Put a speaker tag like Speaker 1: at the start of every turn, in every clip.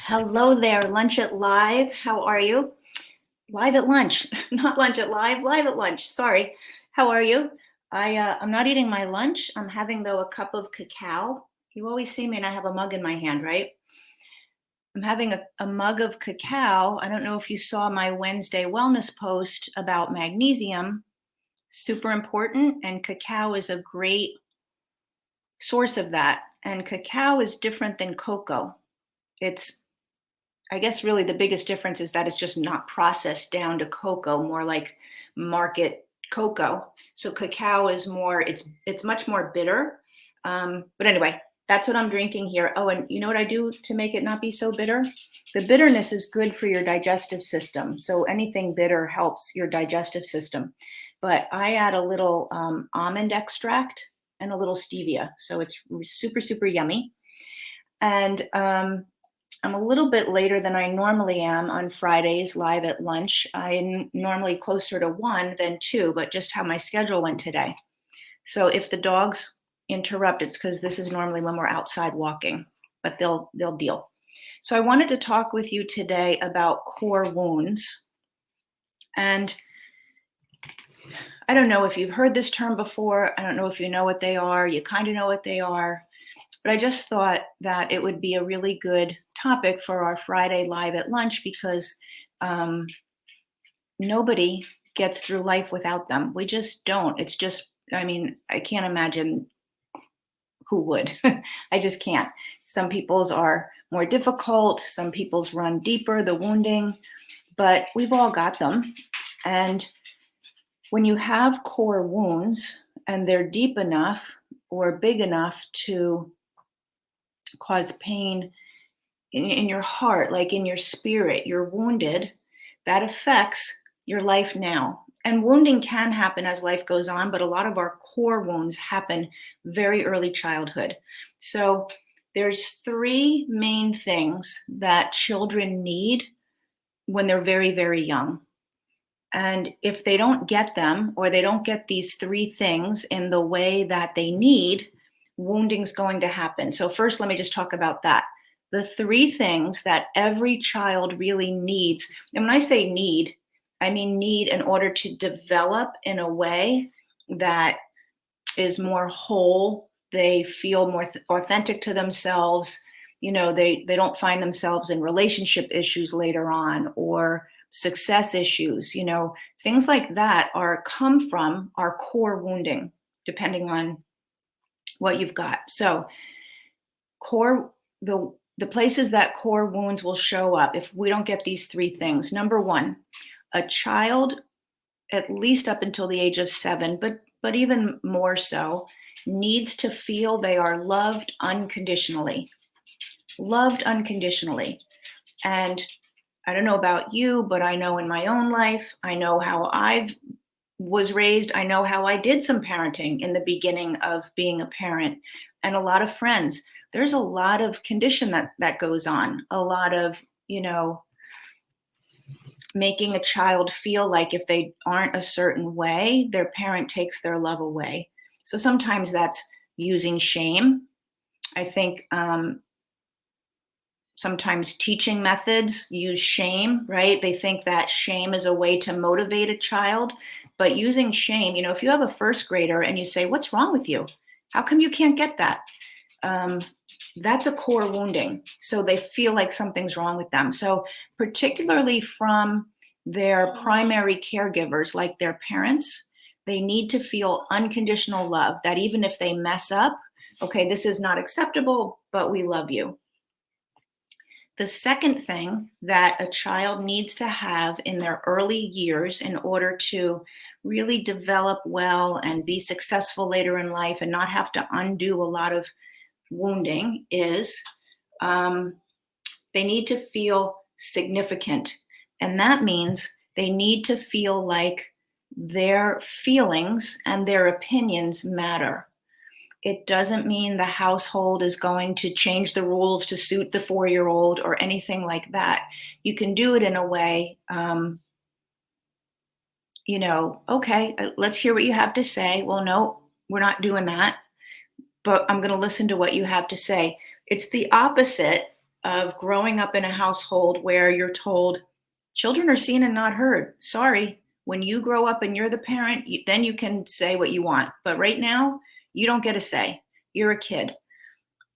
Speaker 1: Hello there, Lunch at Live. How are you? Live at lunch, not lunch at live, live at lunch. Sorry. How are you? I'm not eating my lunch. I'm having though a cup of cacao. You always see me and I have a mug in my hand, right? I'm having a mug of cacao. I don't know if you saw my Wednesday wellness post about magnesium. Super important, and cacao is a great source of that. And cacao is different than cocoa. It's I guess really the biggest difference is that it's just not processed down to cocoa, more like market cocoa. So cacao is more, it's much more bitter. But anyway, that's what I'm drinking here. Oh, and you know what I do to make it not be so bitter? The bitterness is good for your digestive system. So anything bitter helps your digestive system. But I add a little almond extract and a little stevia. So it's super, super yummy. And I'm a little bit later than I normally am on Fridays live at lunch. I'm normally closer to 1 than 2, but just how my schedule went today. So if the dogs interrupt, it's because this is normally when we're outside walking, but they'll deal. So I wanted to talk with you today about core wounds. And I don't know if you've heard this term before. I don't know if you know what they are. You kind of know what they are. But I just thought that it would be a really good topic for our Friday live at lunch because nobody gets through life without them. We just don't. It's just, I can't imagine who would. I just can't. Some people's are more difficult. Some people's run deeper, the wounding, but we've all got them. And when you have core wounds and they're deep enough or big enough to cause pain in your heart, like in your spirit, you're wounded, that affects your life now. And wounding can happen as life goes on, but a lot of our core wounds happen very early childhood. So there's 3 main things that children need when they're very, very young. And if they don't get them, or they don't get these 3 things in the way that they need, wounding's going to happen. So first, let me just talk about that. The 3 things that every child really needs, and when I say need, I mean need in order to develop in a way that is more whole. They feel more authentic to themselves. They don't find themselves in relationship issues later on or success issues. Things like that come from our core wounding, depending on what you've got. So the places that core wounds will show up if we don't get these 3 things. Number 1, a child, at least up until the age of 7, but even more so, needs to feel they are loved unconditionally. Loved unconditionally. And I don't know about you, but I know in my own life, I know how I was raised. I know how I did some parenting in the beginning of being a parent, and a lot of friends. There's a lot of condition that goes on, a lot of, making a child feel like if they aren't a certain way, their parent takes their love away. So sometimes that's using shame. I think sometimes teaching methods use shame, right? They think that shame is a way to motivate a child. But using shame, if you have a first grader and you say, "What's wrong with you? How come you can't get that?" That's a core wounding. So they feel like something's wrong with them. So particularly from their primary caregivers, like their parents, they need to feel unconditional love, that even if they mess up, okay, this is not acceptable, but we love you. The second thing that a child needs to have in their early years in order to really develop well and be successful later in life and not have to undo a lot of wounding is they need to feel significant. And that means they need to feel like their feelings and their opinions matter. It doesn't mean the household is going to change the rules to suit the 4-year-old or anything like that. You can do it in a way, okay, let's hear what you have to say. Well, no, we're not doing that, but I'm going to listen to what you have to say. It's the opposite of growing up in a household where you're told children are seen and not heard. Sorry. When you grow up and you're the parent, then you can say what you want. But right now, you don't get a say. You're a kid.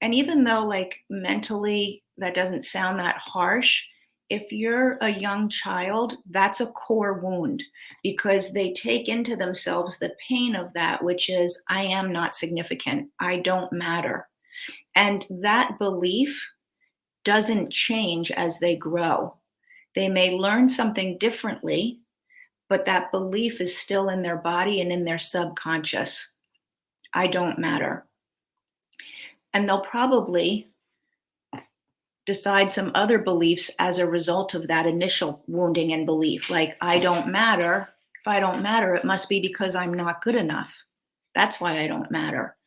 Speaker 1: And even though, like, mentally, that doesn't sound that harsh, if you're a young child, that's a core wound because they take into themselves the pain of that, which is, I am not significant. I don't matter. And that belief doesn't change as they grow. They may learn something differently, but that belief is still in their body and in their subconscious. I don't matter. And they'll probably decide some other beliefs as a result of that initial wounding and belief. Like, I don't matter. If I don't matter, it must be because I'm not good enough. That's why I don't matter.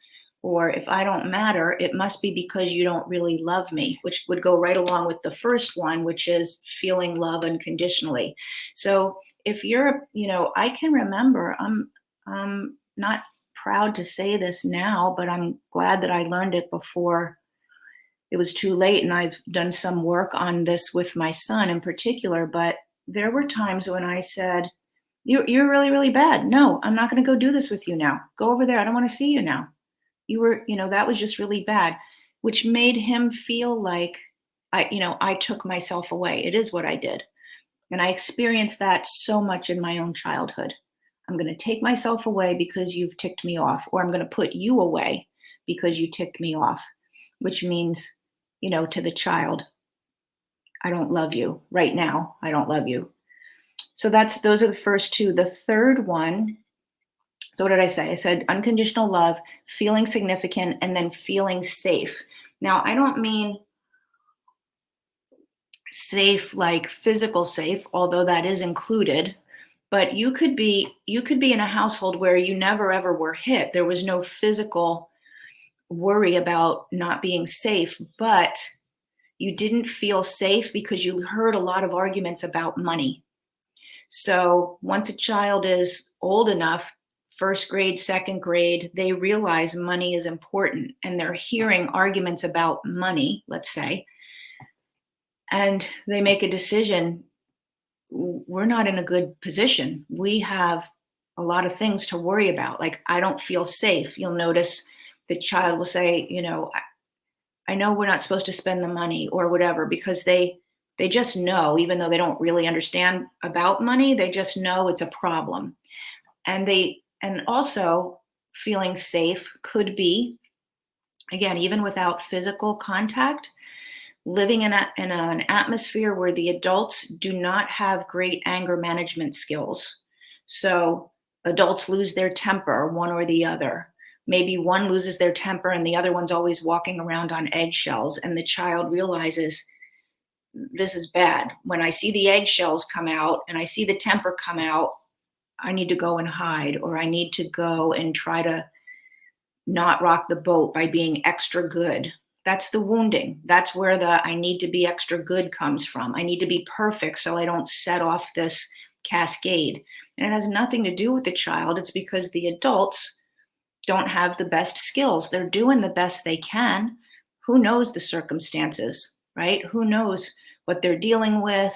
Speaker 1: Or if I don't matter, it must be because you don't really love me, which would go right along with the first one, which is feeling love unconditionally. So if you're, I can remember, I'm not proud to say this now, but I'm glad that I learned it before it was too late. And I've done some work on this with my son in particular, but there were times when I said, you're really, really bad. No, I'm not going to go do this with you now. Go over there. I don't want to see you now. You were, that was just really bad, which made him feel like I took myself away. It is what I did. And I experienced that so much in my own childhood. I'm going to take myself away because you've ticked me off, or I'm going to put you away because you ticked me off, which means, to the child, I don't love you right now. I don't love you. So those are the first two. The third one, so what did I say? I said unconditional love, feeling significant, and then feeling safe. Now, I don't mean safe like physical safe, although that is included, but you could be in a household where you never ever were hit. There was no physical worry about not being safe, but you didn't feel safe because you heard a lot of arguments about money. So once a child is old enough, first grade, second grade, they realize money is important and they're hearing arguments about money, let's say, and they make a decision. We're not in a good position. We have a lot of things to worry about. Like, I don't feel safe. You'll notice the child will say, I know we're not supposed to spend the money or whatever, because they just know, even though they don't really understand about money, they just know it's a problem. And also feeling safe could be, again, even without physical contact, living in an atmosphere where the adults do not have great anger management skills. So adults lose their temper, one or the other. Maybe one loses their temper and the other one's always walking around on eggshells, and the child realizes, this is bad. When I see the eggshells come out and I see the temper come out, I need to go and hide, or I need to go and try to not rock the boat by being extra good. That's the wounding. That's where the I need to be extra good comes from. I need to be perfect so I don't set off this cascade. And it has nothing to do with the child. It's because the adults don't have the best skills. They're doing the best they can. Who knows the circumstances, right? Who knows what they're dealing with,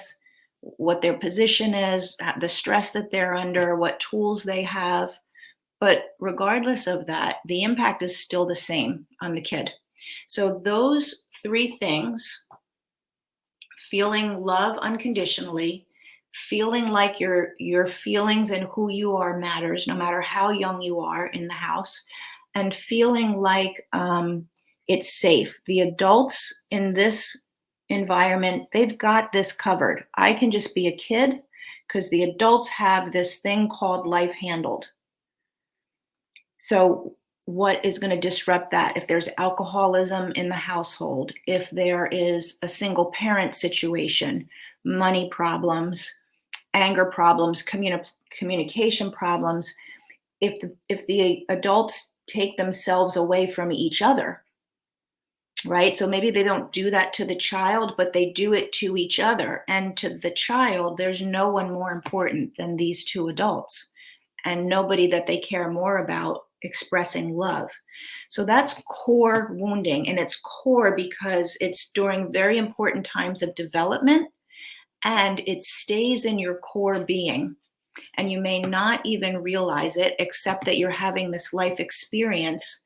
Speaker 1: what their position is, the stress that they're under, what tools they have. But regardless of that, the impact is still the same on the kid. So those three things, feeling love unconditionally, feeling like your feelings and who you are matters, no matter how young you are in the house, and feeling like it's safe. The adults in this environment, they've got this covered. I can just be a kid because the adults have this thing called life handled. So what is going to disrupt that? If there's alcoholism in the household, if there is a single parent situation, money problems, anger problems, communication problems, if the adults take themselves away from each other, right? So maybe they don't do that to the child, but they do it to each other. And to the child, there's no one more important than these two adults, and nobody that they care more about expressing love. So that's core wounding, and it's core because it's during very important times of development, and it stays in your core being. And you may not even realize it, except that you're having this life experience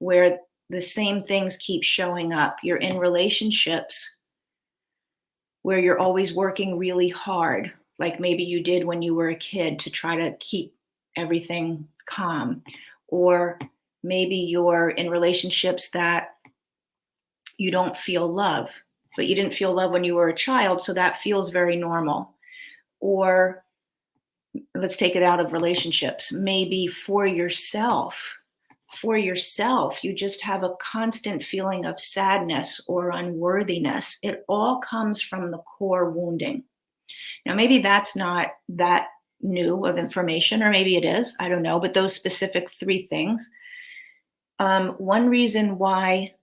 Speaker 1: where the same things keep showing up. You're in relationships where you're always working really hard, like maybe you did when you were a kid, to try to keep everything calm. Or maybe you're in relationships that you don't feel love, but you didn't feel love when you were a child, so that feels very normal. Or let's take it out of relationships. Maybe for yourself, you just have a constant feeling of sadness or unworthiness. It all comes from the core wounding. Now, maybe that's not that new of information, or maybe it is, I don't know, but those specific three things. One reason why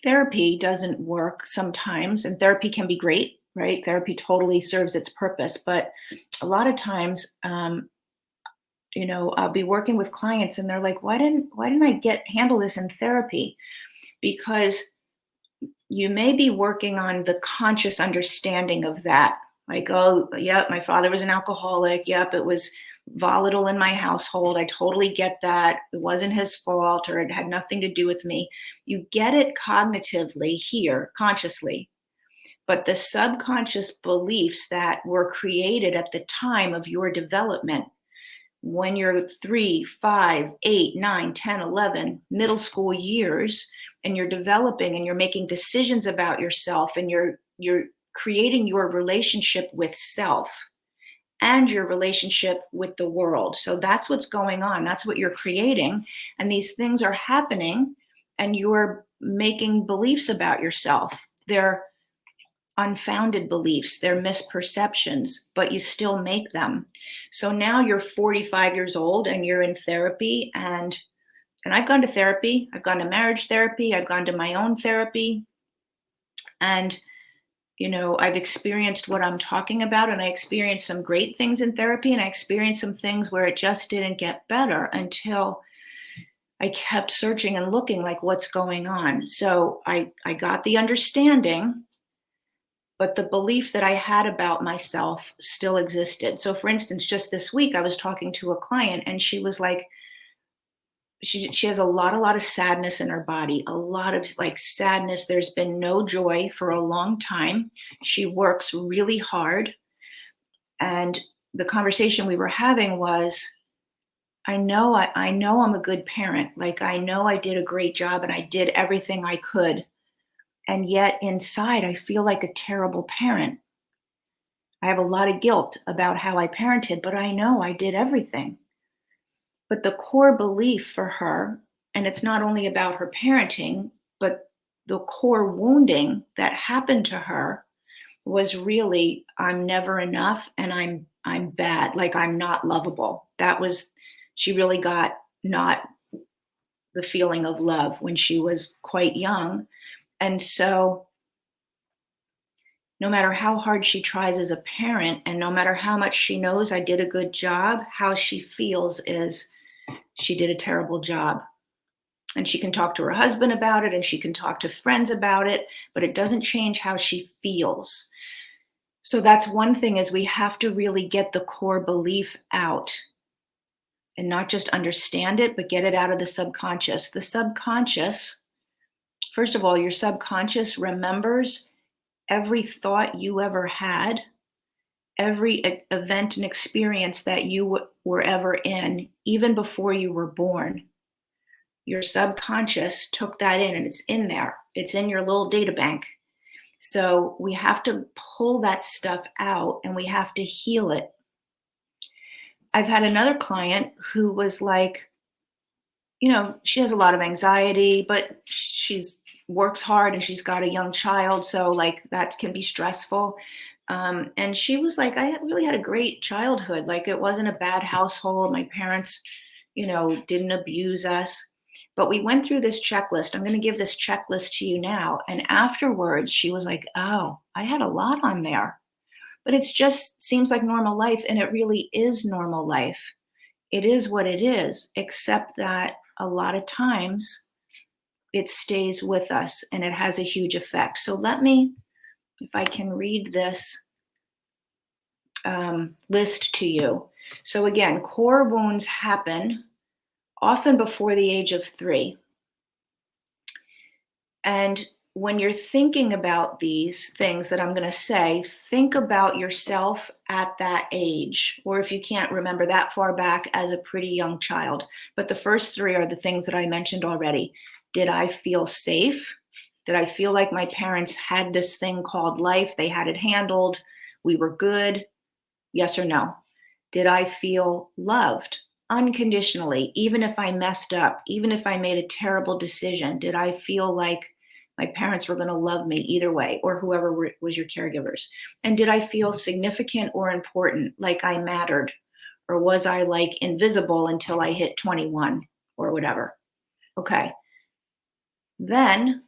Speaker 1: therapy doesn't work sometimes, and therapy can be great, right? Therapy totally serves its purpose, but a lot of times, I'll be working with clients and they're like, why didn't I handle this in therapy? Because you may be working on the conscious understanding of that. Like, oh, yep, my father was an alcoholic. Yep, it was volatile in my household. I totally get that. It wasn't his fault, or it had nothing to do with me. You get it cognitively here, consciously. But the subconscious beliefs that were created at the time of your development, when you're 3, 5, 8, 9, 10, 11, middle school years, and you're developing and you're making decisions about yourself, and you're creating your relationship with self and your relationship with the world. So that's what's going on. That's what you're creating. And these things are happening, and you're making beliefs about yourself. They're unfounded beliefs, they're misperceptions, but you still make them. So now you're 45 years old and you're in therapy, and I've gone to therapy, I've gone to marriage therapy, I've gone to my own therapy, and I've experienced what I'm talking about, and I experienced some great things in therapy, and I experienced some things where it just didn't get better until I kept searching and looking, like, what's going on. So I got the understanding, but the belief that I had about myself still existed. So for instance, just this week, I was talking to a client, and she was like, she has a lot of sadness in her body, a lot of like sadness. There's been no joy for a long time. She works really hard. And the conversation we were having was, I know I'm a good parent. Like, I know I did a great job and I did everything I could. And yet inside, I feel like a terrible parent. I have a lot of guilt about how I parented, but I know I did everything. But the core belief for her, and it's not only about her parenting, but the core wounding that happened to her was really, I'm never enough, and I'm bad, like I'm not lovable. She really got not the feeling of love when she was quite young. And so no matter how hard she tries as a parent, and no matter how much she knows I did a good job, how she feels is she did a terrible job. And she can talk to her husband about it, and she can talk to friends about it, but it doesn't change how she feels. So that's one thing, is we have to really get the core belief out, and not just understand it, but get it out of the subconscious. The subconscious, first of all, your subconscious remembers every thought you ever had, every event and experience that you were ever in, even before you were born. Your subconscious took that in, and it's in there. It's in your little data bank. So we have to pull that stuff out, and we have to heal it. I've had another client who was like, she has a lot of anxiety, but she's works hard, and she's got a young child. So like that can be stressful. And she was like, I really had a great childhood. Like, it wasn't a bad household. My parents, didn't abuse us. But we went through this checklist. I'm going to give this checklist to you now. And afterwards, she was like, oh, I had a lot on there. But it just seems like normal life. And it really is normal life. It is what it is, except that a lot of times it stays with us and it has a huge effect. So let me, if I can read this list to you. So again, core wounds happen often before the age of 3. And when you're thinking about these things that I'm going to say, think about yourself at that age, or if you can't remember that far back, as a pretty young child. But the first 3 are the things that I mentioned already. Did I feel safe? Did I feel like my parents had this thing called life? They had it handled. We were good. Yes or no? Did I feel loved unconditionally, even if I messed up, even if I made a terrible decision? Did I feel like my parents were going to love me either way, or whoever was your caregivers? And did I feel significant or important, like I mattered? Or was I like invisible until I hit 21 or whatever? Okay. Then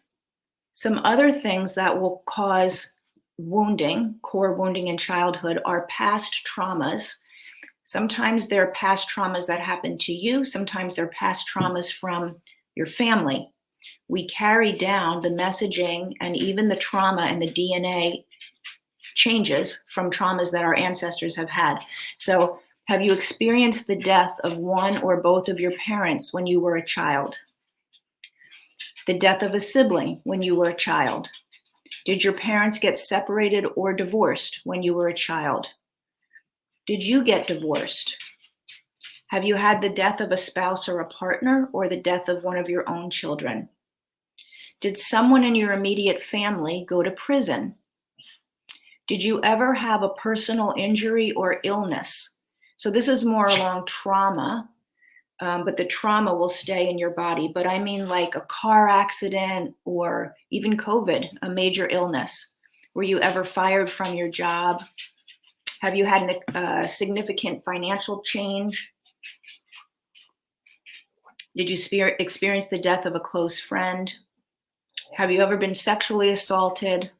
Speaker 1: some other things that will cause wounding, core wounding in childhood, are past traumas. Sometimes they're past traumas that happen to you. Sometimes they're past traumas from your family. We carry down the messaging and even the trauma and the DNA changes from traumas that our ancestors have had. So, have you experienced the death of one or both of your parents when you were a child? The death of a sibling when you were a child? Did your parents get separated or divorced when you were a child? Did you get divorced? Have you had the death of a spouse or a partner, or the death of one of your own children? Did someone in your immediate family go to prison? Did you ever have a personal injury or illness? So this is more along trauma, but the trauma will stay in your body. But I mean like a car accident or even COVID, a major illness. Were you ever fired from your job? Have you had a significant financial change? Did you experience the death of a close friend? Have you ever been sexually assaulted?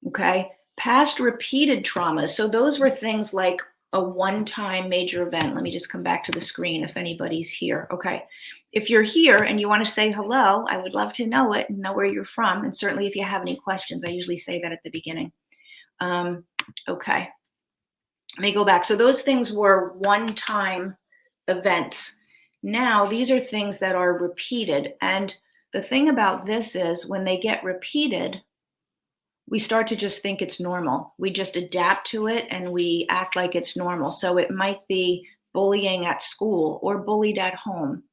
Speaker 1: Okay. Past repeated traumas. So those were things like a one-time major event. Let me just come back to the screen if anybody's here. Okay. If you're here and you want to say hello, I would love to know it and know where you're from. And certainly if you have any questions, I usually say that at the beginning. Okay. Let me go back. So those things were one-time events. Now, these are things that are repeated. And the thing about this is when they get repeated, we start to just think it's normal. We just adapt to it and we act like it's normal. So it might be bullying at school or bullied at home.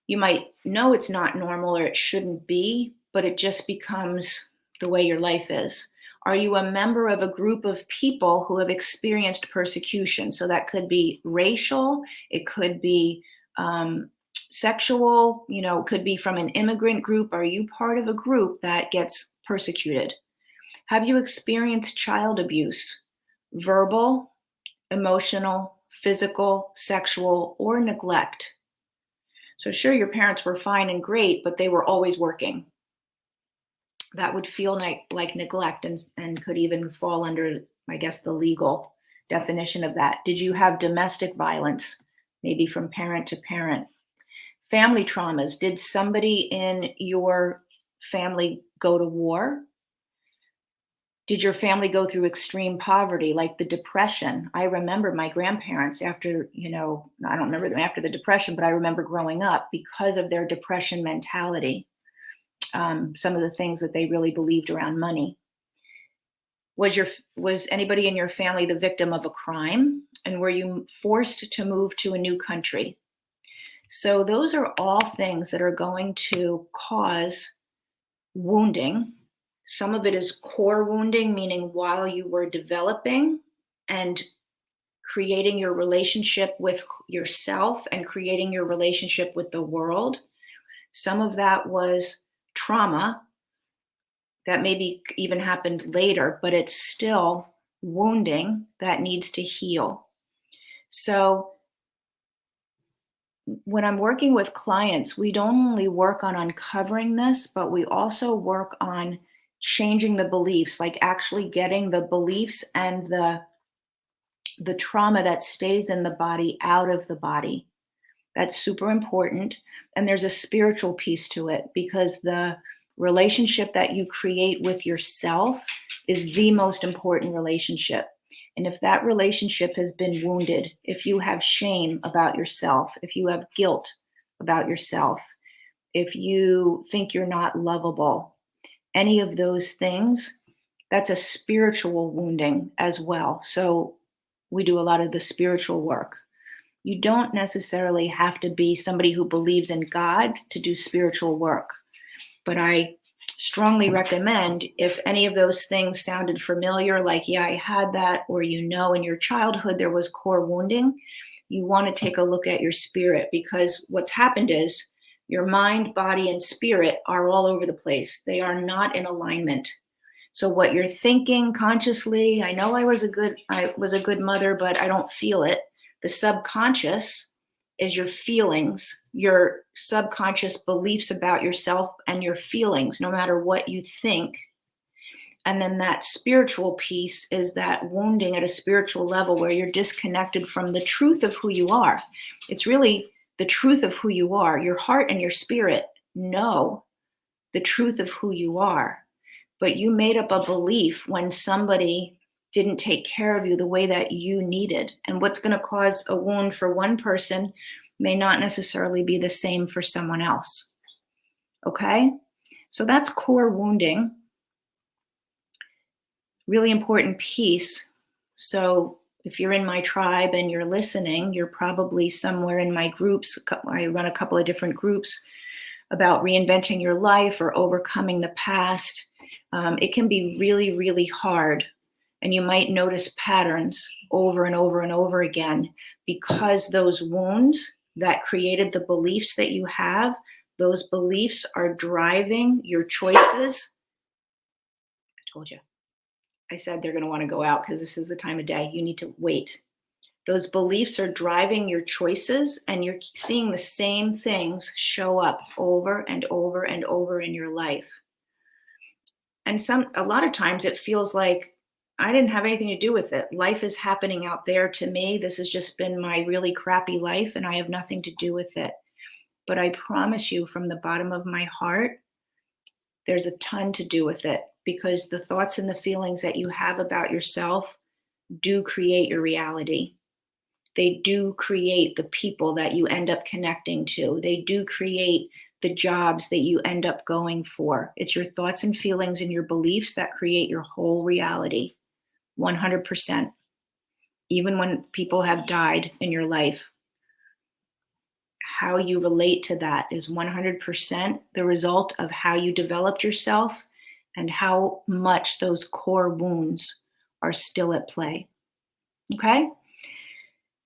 Speaker 1: You might know it's not normal or it shouldn't be, but it just becomes the way your life is. Are you a member of a group of people who have experienced persecution? So that could be racial, it could be sexual, it could be from an immigrant group. Are you part of a group that gets persecuted? Have you experienced child abuse, verbal, emotional, physical, sexual, or neglect? So sure, your parents were fine and great, but they were always working. That would feel like neglect and could even fall under, I guess, the legal definition of that. Did you have domestic violence, maybe from parent to parent? Family traumas. Did somebody in your family go to war? Did your family go through extreme poverty, like the Depression? I remember my grandparents after, I don't remember them after the Depression, but I remember growing up because of their Depression mentality. Some of the things that they really believed around money. Was anybody in your family the victim of a crime? And were you forced to move to a new country? So those are all things that are going to cause wounding. Some of it is core wounding, meaning while you were developing and creating your relationship with yourself and creating your relationship with the world. Some of that was trauma that maybe even happened later, but it's still wounding that needs to heal. So when I'm working with clients, we don't only work on uncovering this, but we also work on changing the beliefs, like actually getting the beliefs and the trauma that stays in the body out of the body. That's super important. And there's a spiritual piece to it, because the relationship that you create with yourself is the most important relationship. And if that relationship has been wounded, if you have shame about yourself, if you have guilt about yourself, if you think you're not lovable, any of those things, that's a spiritual wounding as well. So we do a lot of the spiritual work. You don't necessarily have to be somebody who believes in God to do spiritual work. But I strongly recommend, if any of those things sounded familiar, like, yeah, I had that, or in your childhood there was core wounding, you want to take a look at your spirit, because what's happened is your mind, body, and spirit are all over the place. They are not in alignment. So what you're thinking consciously, I know I was a good mother, but I don't feel it. The subconscious is your feelings, your subconscious beliefs about yourself and your feelings, no matter what you think. And then that spiritual piece is that wounding at a spiritual level where you're disconnected from the truth of who you are. It's really the truth of who you are. Your heart and your spirit know the truth of who you are. But you made up a belief when somebody didn't take care of you the way that you needed. And what's going to cause a wound for one person may not necessarily be the same for someone else. Okay? So that's core wounding. Really important piece. So if you're in my tribe and you're listening, you're probably somewhere in my groups. I run a couple of different groups about reinventing your life or overcoming the past. It can be really, really hard. And you might notice patterns over and over and over again, because those wounds that created the beliefs that you have, those beliefs are driving your choices. I told you. I said they're going to want to go out because this is the time of day. You need to wait. Those beliefs are driving your choices, and you're seeing the same things show up over and over and over in your life. And a lot of times it feels like I didn't have anything to do with it. Life is happening out there to me. This has just been my really crappy life, and I have nothing to do with it. But I promise you, from the bottom of my heart, there's a ton to do with it, because the thoughts and the feelings that you have about yourself do create your reality. They do create the people that you end up connecting to. They do create the jobs that you end up going for. It's your thoughts and feelings and your beliefs that create your whole reality, 100%. Even when people have died in your life, how you relate to that is 100% the result of how you developed yourself and how much those core wounds are still at play. Okay?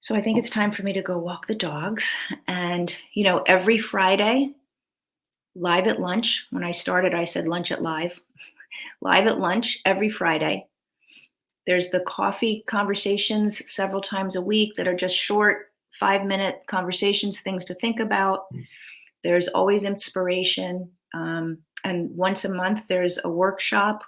Speaker 1: So I think it's time for me to go walk the dogs. And, every Friday, live at lunch. When I started, I said lunch at live. Live at lunch every Friday. There's the coffee conversations several times a week that are just short 5-minute conversations, things to think about. There's always inspiration. And once a month, there's a workshop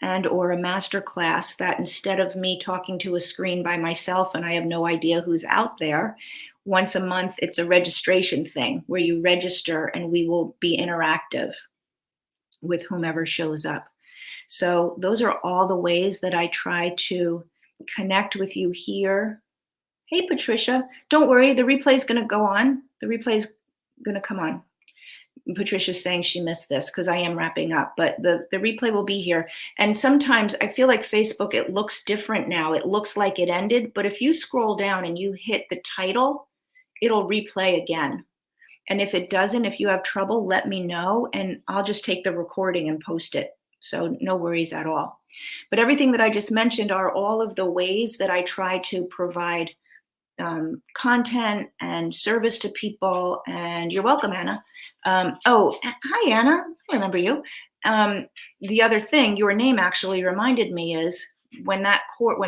Speaker 1: and or a master class that, instead of me talking to a screen by myself and I have no idea who's out there, once a month, it's a registration thing where you register and we will be interactive with whomever shows up. So those are all the ways that I try to connect with you here. Hey, Patricia, don't worry. The replay is going to go on. The replay is going to come on. Patricia's saying she missed this because I am wrapping up, but the replay will be here. And sometimes I feel like Facebook, it looks different now. It looks like it ended, but if you scroll down and you hit the title, it'll replay again. And if it doesn't, if you have trouble, let me know and I'll just take the recording and post it. So no worries at all. But everything that I just mentioned are all of the ways that I try to provide content and service to people. And you're welcome, Anna. Hi, Anna. I remember you. The other thing, your name actually reminded me, is when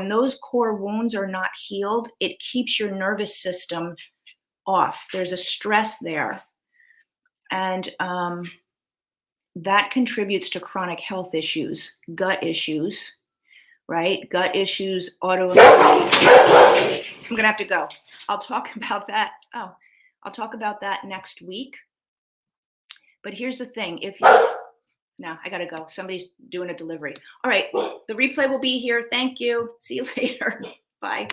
Speaker 1: those core wounds are not healed, it keeps your nervous system off. There's a stress there. And that contributes to chronic health issues, gut issues, right? Gut issues, autoimmune. I'm going to have to go. I'll talk about that. I'll talk about that next week. But here's the thing. If you, now I got to go. Somebody's doing a delivery. All right. The replay will be here. Thank you. See you later. Bye.